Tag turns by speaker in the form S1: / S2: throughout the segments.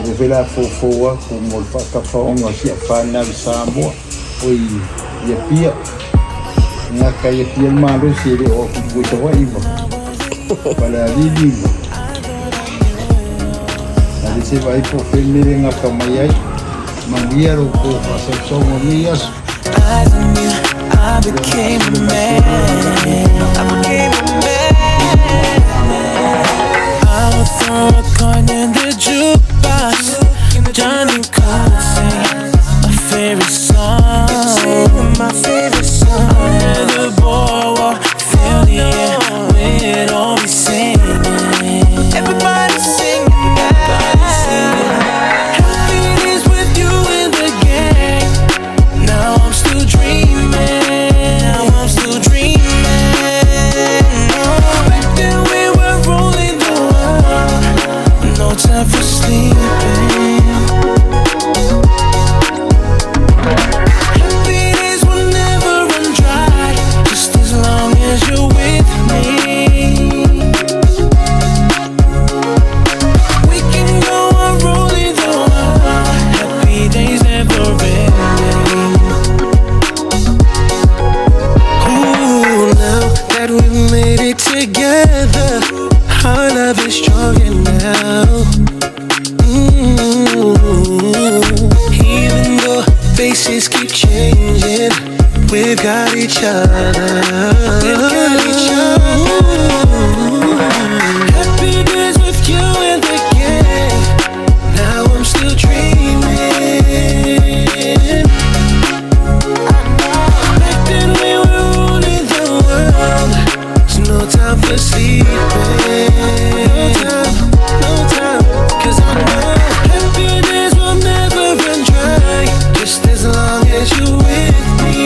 S1: Revela fofoa como o whakapaonga si a whanau Samoa o ia pia ngā kai a pia maro si re o kukuta wa iwa pala riri nari se vai po whenere ngā kamai ai mangia ro ko whasasonga mi asu
S2: I became a man. I would throw a coin in the jukebox. Johnny could sing my favorite song. Under the boardwalk, feel the air, we'd all be singing. Everybody singing now. Happy days with you in the gang. Now I'm still dreaming. I'm still dreaming. Back then we were rolling the world. No time for sleeping. Happy days will never run dry, just as long as you're with me. We can go on rolling the world. Happy days never ending. Ooh, now that we made it together, our love is stronger now. Even though faces keep changing, we've got each other. Happy days with you and the gang. Now I'm still dreaming. Back then we were ruling the world. There's no time for sleeping. No time, 'cause I know happy days will never run dry, just as long as you're with me.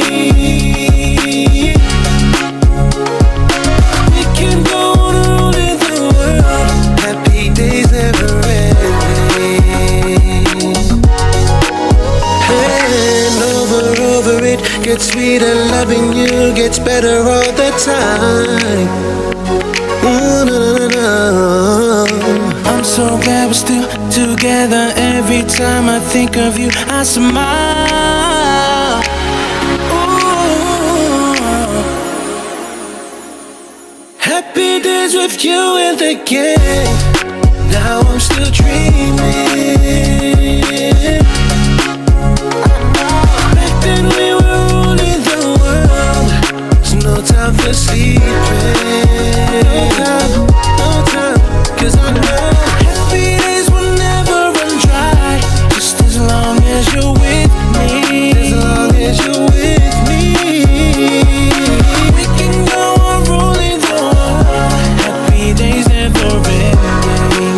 S2: We can go on ruling the world. Happy days never ending. And over it gets sweeter. Loving you gets better all the time. Ooh, no. I'm so glad we're still together. Every time I think of you, I smile. Ooh. Happy days with you and the gang. Now I'm still dreaming. Back then we were ruling the world. There's no time for sleeping. No time, 'cause I know happy days will never run dry, just as long as you're with me. As long as you're with me. We can go on rolling the world. Happy days never ending.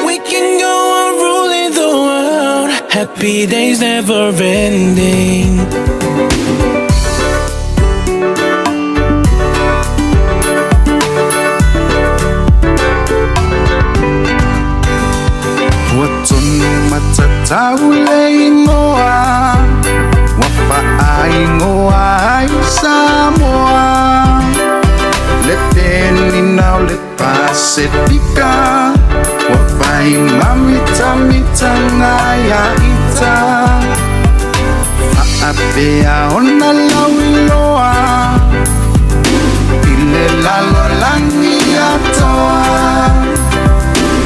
S2: We can go on rolling the world. Happy days never ending.
S3: Taule ingoa, wapa ingoa Samoa. Let any now let Pacifica, wapa imamita mitangaya ita. Aapea ona lawiloa, ile lalo langi atoa.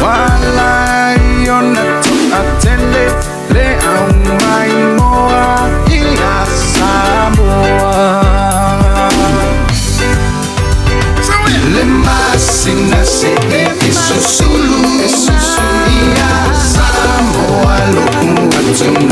S3: Wala iona atele le au mai moa ia Samoa. Le masina se esusulu ia Samoa lo kuatuna